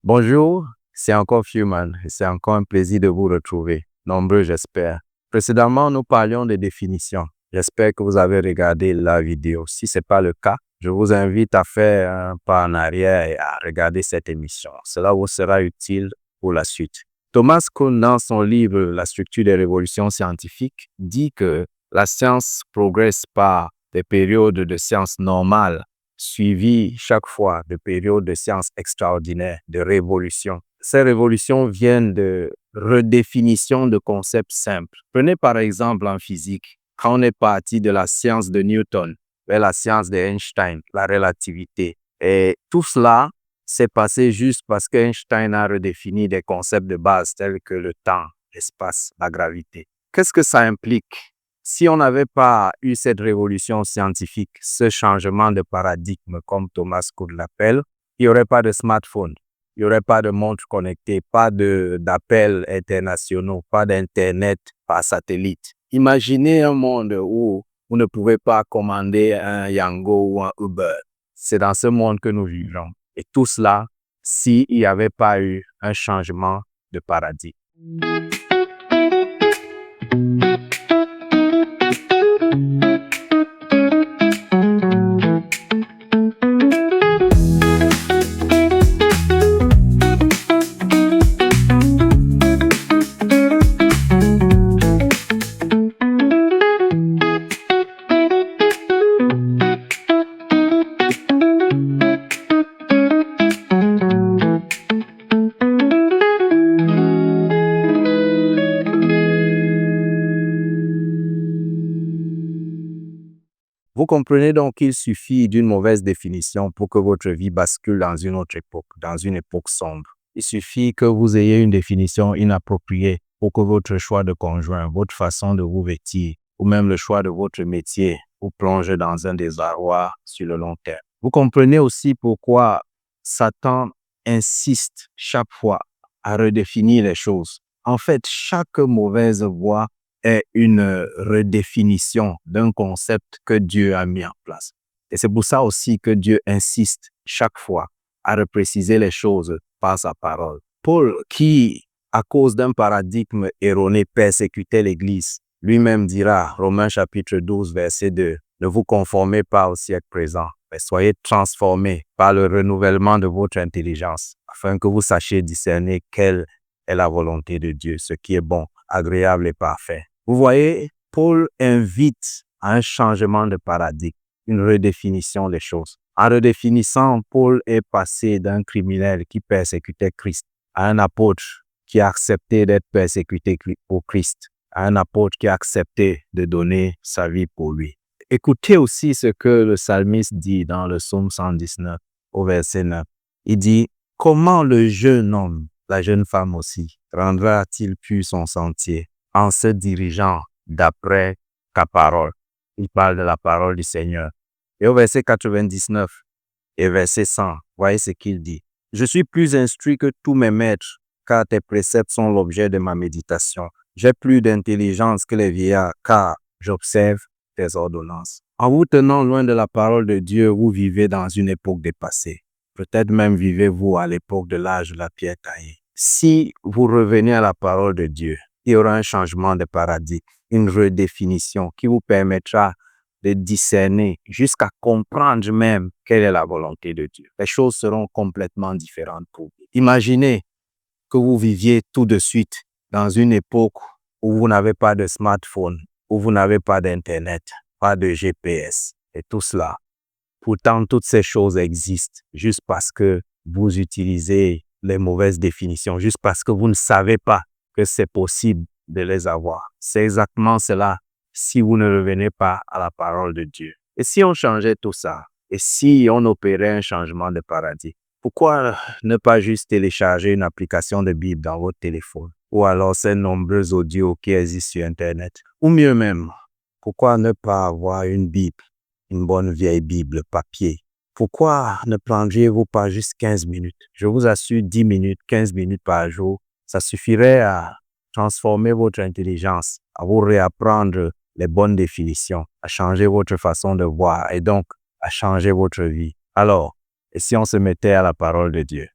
Bonjour, c'est encore Fuman et c'est encore un plaisir de vous retrouver. Nombreux, j'espère. Précédemment, nous parlions de définition. J'espère que vous avez regardé la vidéo. Si ce n'est pas le cas, je vous invite à faire un pas en arrière et à regarder cette émission. Cela vous sera utile pour la suite. Thomas Kuhn, dans son livre La structure des révolutions scientifiques, dit que la science progresse par des périodes de sciences normales suivies chaque fois de périodes de sciences extraordinaires, de révolutions. Ces révolutions viennent de redéfinition de concepts simples. Prenez par exemple en physique, quand on est parti de la science de Newton vers la science d'Einstein, la relativité. Et tout cela s'est passé juste parce qu'Einstein a redéfini des concepts de base tels que le temps, l'espace, la gravité. Qu'est-ce que ça implique? Si on n'avait pas eu cette révolution scientifique, ce changement de paradigme, comme Thomas Kuhn l'appelle, il n'y aurait pas de smartphone, il n'y aurait pas de montre connectée, pas d'appels internationaux, pas d'Internet par satellite. Imaginez un monde où vous ne pouvez pas commander un Yango ou un Uber. C'est dans ce monde que nous vivons. Et tout cela, s'il n'y avait pas eu un changement de paradigme. Vous comprenez donc qu'il suffit d'une mauvaise définition pour que votre vie bascule dans une autre époque, dans une époque sombre. Il suffit que vous ayez une définition inappropriée pour que votre choix de conjoint, votre façon de vous vêtir, ou même le choix de votre métier vous plonge dans un désarroi sur le long terme. Vous comprenez aussi pourquoi Satan insiste chaque fois à redéfinir les choses. En fait, chaque mauvaise voie est une redéfinition d'un concept que Dieu a mis en place. Et c'est pour ça aussi que Dieu insiste chaque fois à repréciser les choses par sa parole. Paul, qui, à cause d'un paradigme erroné, persécutait l'Église, lui-même dira, Romains chapitre 12, verset 2, « Ne vous conformez pas au siècle présent, mais soyez transformés par le renouvellement de votre intelligence, afin que vous sachiez discerner quelle est la volonté de Dieu, ce qui est bon, agréable et parfait. » Vous voyez, Paul invite à un changement de paradigme, une redéfinition des choses. En redéfinissant, Paul est passé d'un criminel qui persécutait Christ à un apôtre qui a accepté d'être persécuté pour Christ, à un apôtre qui a accepté de donner sa vie pour lui. Écoutez aussi ce que le psalmiste dit dans le psaume 119 au verset 9. Il dit « Comment le jeune homme, la jeune femme aussi, rendra-t-il pur son sentier en se dirigeant d'après ta parole. » Il parle de la parole du Seigneur. Et au verset 99 et verset 100, voyez ce qu'il dit. « Je suis plus instruit que tous mes maîtres, car tes préceptes sont l'objet de ma méditation. J'ai plus d'intelligence que les vieillards, car j'observe tes ordonnances. » En vous tenant loin de la parole de Dieu, vous vivez dans une époque dépassée. Peut-être même vivez-vous à l'époque de l'âge de la pierre taillée. Si vous revenez à la parole de Dieu, il y aura un changement de paradigme, une redéfinition qui vous permettra de discerner jusqu'à comprendre même quelle est la volonté de Dieu. Les choses seront complètement différentes pour vous. Imaginez que vous viviez tout de suite dans une époque où vous n'avez pas de smartphone, où vous n'avez pas d'Internet, pas de GPS et tout cela. Pourtant, toutes ces choses existent juste parce que vous utilisez les mauvaises définitions, juste parce que vous ne savez pas que c'est possible de les avoir. C'est exactement cela si vous ne revenez pas à la parole de Dieu. Et si on changeait tout ça, et si on opérait un changement de paradigme, pourquoi ne pas juste télécharger une application de Bible dans votre téléphone? Ou alors ces nombreux audios qui existent sur Internet? Ou mieux même, pourquoi ne pas avoir une Bible, une bonne vieille Bible papier? Pourquoi ne prendriez-vous pas juste 15 minutes? Je vous assure, 10 minutes, 15 minutes par jour, ça suffirait à transformer votre intelligence, à vous réapprendre les bonnes définitions, à changer votre façon de voir et donc à changer votre vie. Alors, et si on se mettait à la parole de Dieu?